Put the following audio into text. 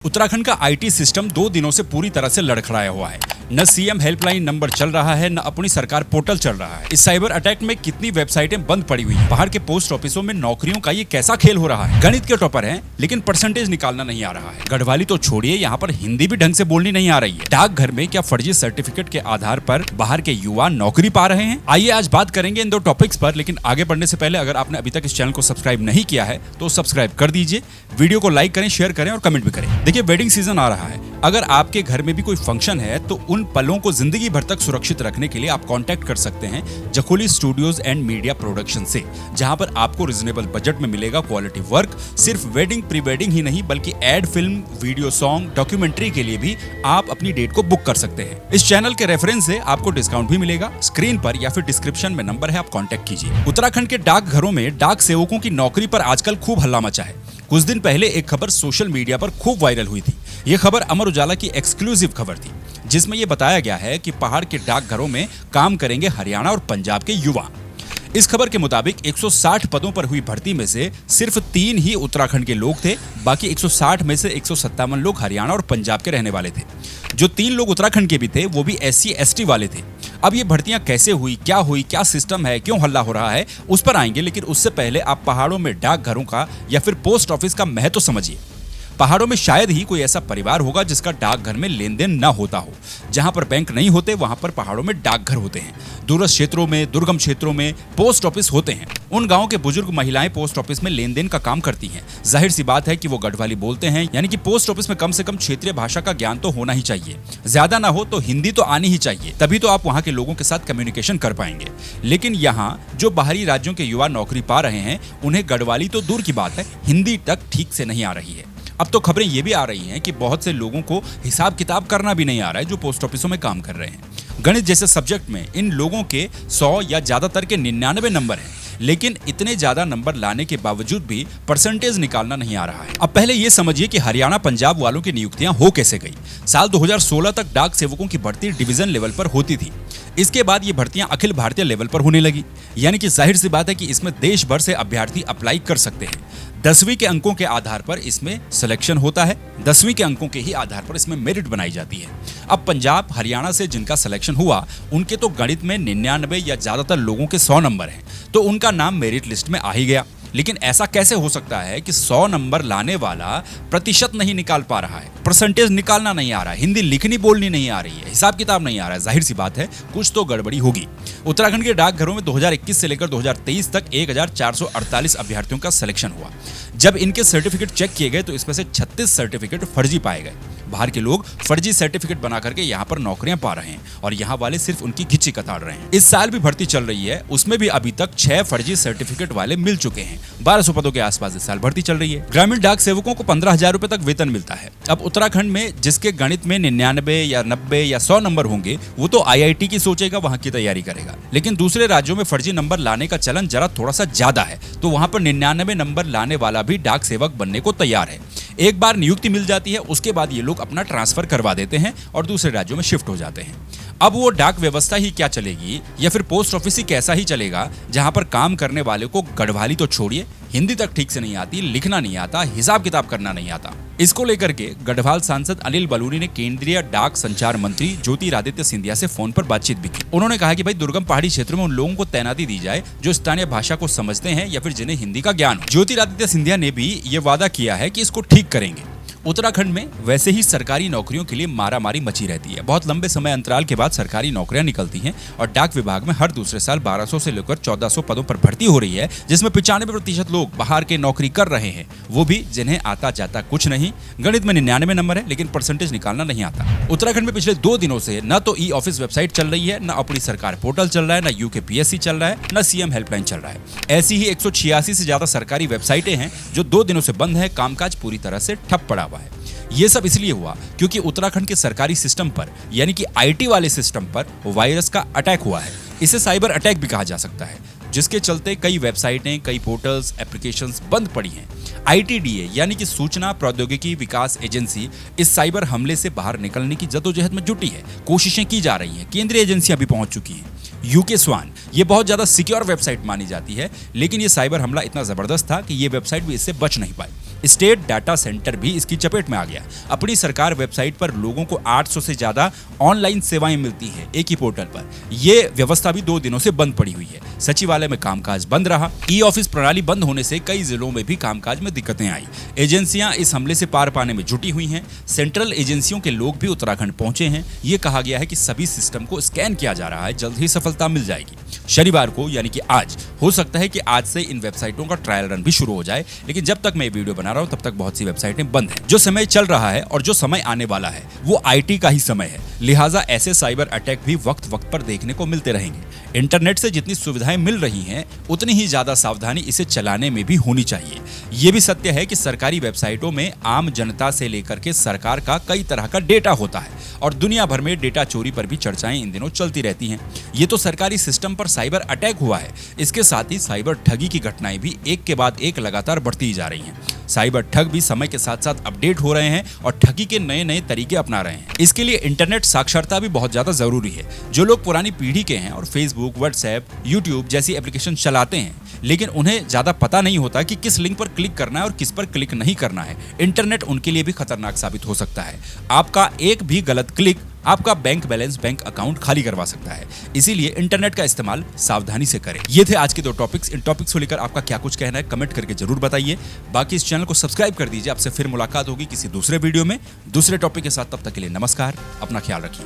उत्तराखंड का IT system 2 दिनों से पूरी तरह से लड़खड़ाया हुआ है। न सीएम हेल्पलाइन नंबर चल रहा है, न अपनी सरकार पोर्टल चल रहा है। इस साइबर अटैक में कितनी वेबसाइटें बंद पड़ी हुई हैं। बाहर के पोस्ट ऑफिसों में नौकरियों का ये कैसा खेल हो रहा है। गणित के टॉपर हैं, लेकिन परसेंटेज निकालना नहीं आ रहा है। गढ़वाली तो छोड़िए, यहाँ पर हिंदी भी ढंग से बोलनी नहीं आ रही है। डाकघर में क्या फर्जी सर्टिफिकेट के आधार पर बाहर के युवा नौकरी पा रहे हैं? आइए आज बात करेंगे इन दो टॉपिक्स पर, लेकिन आगे बढ़ने से पहले अगर आपने अभी तक इस चैनल को सब्सक्राइब नहीं किया है तो सब्सक्राइब कर दीजिए। वीडियो को लाइक करें, शेयर करें और कमेंट भी करें। देखिए, वेडिंग सीजन आ रहा है। अगर आपके घर में भी कोई फंक्शन है तो उन पलों को जिंदगी भर तक सुरक्षित रखने के लिए आप कांटेक्ट कर सकते हैं Jakholi studios and media production से, जहां पर आपको रिजनेबल बजट में मिलेगा क्वालिटी वर्क। सिर्फ वेडिंग प्री वेडिंग ही नहीं बल्कि ad film, video song, documentary के लिए भी आप अपनी डेट को बुक कर सकते हैं। इस चैनल के रेफरेंस से आपको डिस्काउंट भी मिलेगा। स्क्रीन पर या फिर डिस्क्रिप्शन में नंबर है, आप कॉन्टेक्ट कीजिए। उत्तराखंड के डाकघरों में डाक सेवकों की नौकरी पर आजकल खूब हल्ला मचा है। कुछ दिन पहले एक खबर सोशल मीडिया पर खूब वायरल हुई थी। ये खबर अमर उजाला की एक्सक्लूसिव खबर थी, जिसमें यह बताया गया है कि पहाड़ के डाकघरों में काम करेंगे हरियाणा और पंजाब के युवा। इस खबर के मुताबिक 160 पदों पर हुई भर्ती में से सिर्फ 3 ही उत्तराखंड के लोग थे। बाकी 160 में से 157 लोग हरियाणा और पंजाब के रहने वाले थे। जो 3 लोग उत्तराखंड के भी थे वो भी SC ST वाले थे। अब ये भर्तियां कैसे हुई, क्या सिस्टम है, क्यों हल्ला हो रहा है, उस पर आएंगे। लेकिन उससे पहले आप पहाड़ों में डाकघरों का या फिर पोस्ट ऑफिस का महत्व समझिए। पहाड़ों में शायद ही कोई ऐसा परिवार होगा जिसका डाकघर में लेन देन न होता हो। जहां पर बैंक नहीं होते वहां पर पहाड़ों में डाकघर होते हैं। दूरस्थ क्षेत्रों में, दुर्गम क्षेत्रों में पोस्ट ऑफिस होते हैं। उन गांवों के बुजुर्ग महिलाएं पोस्ट ऑफिस में लेन देन का काम करती हैं। जाहिर सी बात है कि वो गढ़वाली बोलते हैं, यानी कि पोस्ट ऑफिस में कम से कम क्षेत्रीय भाषा का ज्ञान तो होना ही चाहिए। ज्यादा ना हो तो हिंदी तो आनी ही चाहिए, तभी तो आप वहां के लोगों के साथ कम्युनिकेशन कर पाएंगे। लेकिन यहाँ जो बाहरी राज्यों के युवा नौकरी पा रहे हैं, उन्हें गढ़वाली तो दूर की बात है, हिंदी तक ठीक से नहीं आ रही है। अब तो खबरें ये भी आ रही हैं कि बहुत से लोगों को हिसाब किताब करना भी नहीं आ रहा है, जो पोस्ट ऑफिसों में काम कर रहे हैं। गणित जैसे सब्जेक्ट में इन लोगों के 100 या ज्यादातर के 99 नंबर हैं, लेकिन इतने ज्यादा नंबर लाने के बावजूद भी परसेंटेज निकालना नहीं आ रहा है। अब पहले ये समझिए कि हरियाणा पंजाब वालों की नियुक्तियां हो कैसे गई। साल 2016 तक डाक सेवकों की भर्ती डिवीजन लेवल पर होती थी। इसके बाद ये भर्तियां अखिल भारतीय लेवल पर होने लगी, यानी कि जाहिर सी बात है कि इसमें देश भर से अभ्यर्थी अप्लाई कर सकते हैं। 10वीं के अंकों के आधार पर इसमें सिलेक्शन होता है। 10वीं के अंकों के ही आधार पर इसमें मेरिट बनाई जाती है। अब पंजाब हरियाणा से जिनका सिलेक्शन हुआ, उनके तो गणित में 99 या ज्यादातर लोगों के 100 नंबर हैं, तो उनका नाम मेरिट लिस्ट में आ ही गया। लेकिन ऐसा कैसे हो सकता है कि 100 नंबर लाने वाला प्रतिशत नहीं निकाल पा रहा है, परसेंटेज निकालना नहीं आ रहा है, हिंदी लिखनी बोलनी नहीं आ रही है, हिसाब किताब नहीं आ रहा है? जाहिर सी बात है कुछ तो गड़बड़ी होगी। उत्तराखंड के डाकघरों में 2021 से लेकर 2023 तक 1448 अभ्यर्थियों का सिलेक्शन हुआ। जब इनके सर्टिफिकेट चेक किए गए तो इसमें से 36 सर्टिफिकेट फर्जी पाए गए। बाहर के लोग फर्जी सर्टिफिकेट बना करके यहाँ पर नौकरियां पा रहे हैं और यहाँ वाले सिर्फ उनकी घिच्ची कताड़ रहे हैं। इस साल भी भर्ती चल रही है, उसमें भी अभी तक 6 फर्जी सर्टिफिकेट वाले मिल चुके हैं। 1200 पदों के आसपास इस साल भर्ती चल रही है। ग्रामीण डाक सेवकों को 15,000 रुपए तक वेतन मिलता है। अब उत्तराखंड में जिसके गणित में 99 या 90 या 100 नंबर होंगे, वो तो IIT की सोचेगा, वहां की तैयारी करेगा। लेकिन दूसरे राज्यों में फर्जी नंबर लाने का चलन जरा थोड़ा सा ज्यादा है, तो वहां पर 99 नंबर लाने वाला भी डाक सेवक बनने को तैयार है। एक बार नियुक्ति मिल जाती है, उसके बाद ये लोग अपना ट्रांसफर करवा देते हैं और दूसरे राज्यों में शिफ्ट हो जाते हैं। अब वो डाक व्यवस्था ही क्या चलेगी या फिर पोस्ट ऑफिस ही कैसा ही चलेगा, जहां पर काम करने वाले को गढ़वाली तो छोड़िए, हिंदी तक ठीक से नहीं आती, लिखना नहीं आता, हिसाब किताब करना नहीं आता। इसको लेकर के गढ़वाल सांसद अनिल बलूनी ने केंद्रीय डाक संचार मंत्री ज्योतिरादित्य सिंधिया से फोन पर बातचीत भी की। उन्होंने कहा कि भाई दुर्गम पहाड़ी क्षेत्रों में उन लोगों को तैनाती दी जाए जो स्थानीय भाषा को समझते हैं या फिर जिन्हें हिंदी का ज्ञान हो। ज्योतिरादित्य सिंधिया ने भी ये वादा किया है कि इसको ठीक करेंगे। उत्तराखंड में वैसे ही सरकारी नौकरियों के लिए मारामारी मची रहती है। बहुत लंबे समय अंतराल के बाद सरकारी नौकरियां निकलती हैं और डाक विभाग में हर दूसरे साल 1200 से लेकर 1400 पदों पर भर्ती हो रही है, जिसमें 95% लोग बाहर के नौकरी कर रहे हैं, वो भी जिन्हें आता जाता कुछ नहीं। गणित में 99 नंबर है, लेकिन परसेंटेज निकालना नहीं आता। उत्तराखंड में पिछले 2 दिनों से न तो ई ऑफिस वेबसाइट चल रही है, न अपनी सरकार पोर्टल चल रहा है, न UKPSC चल रहा है, न CM हेल्पलाइन चल रहा है। ऐसी ही 186 से ज्यादा सरकारी वेबसाइटें हैं जो 2 दिनों से बंद है। कामकाज पूरी तरह से ठप पड़ा हुआ है। ये सब इसलिए हुआ क्योंकि उत्तराखंड के सरकारी सिस्टम पर, यानी कि IT वाले सिस्टम पर वायरस का अटैक हुआ है। इसे साइबर अटैक भी कहा जा सकता है, जिसके चलते कई वेबसाइटें, कई पोर्टल्स, एप्लीकेशंस बंद पड़ी हैं। ITDA यानी कि सूचना प्रौद्योगिकी विकास एजेंसी इस साइबर हमले से बाहर निकलने की जद्दोजहद में जुटी है। कोशिशें की जा रही हैं, केंद्रीय एजेंसियां भी पहुंच चुकी हैं। UK स्वान ये बहुत ज्यादा सिक्योर वेबसाइट मानी जाती है, लेकिन ये साइबर हमला इतना जबरदस्त था कि ये वेबसाइट भी इससे बच नहीं पाई। स्टेट डाटा सेंटर भी इसकी चपेट में आ गया। अपनी सरकार वेबसाइट पर लोगों को 800 से ज्यादा ऑनलाइन सेवाएं मिलती हैं एक ही पोर्टल पर। यह व्यवस्था भी 2 दिनों से बंद पड़ी हुई है। सचिवालय में कामकाज बंद रहा। ई ऑफिस प्रणाली बंद होने से कई जिलों में भी कामकाज में दिक्कतें आई। एजेंसियां इस हमले से पार पाने में जुटी हुई हैं। सेंट्रल एजेंसियों के लोग भी उत्तराखंड पहुंचे हैं। ये कहा गया है कि सभी सिस्टम को स्कैन किया जा रहा है, जल्द ही सफलता मिल जाएगी। शनिवार को यानी कि आज हो सकता है कि आज से इन वेबसाइटों का ट्रायल रन भी शुरू हो जाए, लेकिन जब तक मैं ये वीडियो बना रहा हूं तब तक बहुत सी वेबसाइटें बंद हैं। जो समय चल रहा है और जो समय आने वाला है वो आईटी का ही समय है, लिहाजा ऐसे साइबर अटैक भी वक्त वक्त पर देखने को मिलते रहेंगे। इंटरनेट से जितनी सुविधाएं मिल रही हैं उतनी ही ज्यादा सावधानी इसे चलाने में भी होनी चाहिए। ये भी सत्य है कि सरकारी वेबसाइटों में आम जनता से लेकर के सरकार का कई तरह का डेटा होता है और दुनिया भर में डेटा चोरी पर भी चर्चाएं इन दिनों चलती रहती हैं। ये तो सरकारी सिस्टम पर साइबर अटैक हुआ है, इसके साथ ही साइबर ठगी की घटनाएं भी एक के बाद एक लगातार बढ़ती जा रही हैं। साइबर ठग भी समय के साथ साथ अपडेट हो रहे हैं और ठगी के नए नए तरीके अपना रहे हैं। इसके लिए इंटरनेट साक्षरता भी बहुत ज्यादा जरूरी है। जो लोग पुरानी पीढ़ी के हैं और फेसबुक, व्हाट्सएप, यूट्यूब जैसी एप्लीकेशन चलाते हैं, लेकिन उन्हें ज्यादा पता नहीं होता कि किस लिंक पर क्लिक करना है और किस पर क्लिक नहीं करना है, इंटरनेट उनके लिए भी खतरनाक साबित हो सकता है। आपका एक भी गलत क्लिक आपका बैंक बैलेंस, बैंक अकाउंट खाली करवा सकता है। इसीलिए इंटरनेट का इस्तेमाल सावधानी से करें। ये थे आज के 2 टॉपिक्स। इन टॉपिक्स को लेकर आपका क्या कुछ कहना है कमेंट करके जरूर बताइए। बाकी इस चैनल को सब्सक्राइब कर दीजिए। आपसे फिर मुलाकात होगी किसी दूसरे वीडियो में दूसरे टॉपिक के साथ। तब तक के लिए नमस्कार, अपना ख्याल रखिए।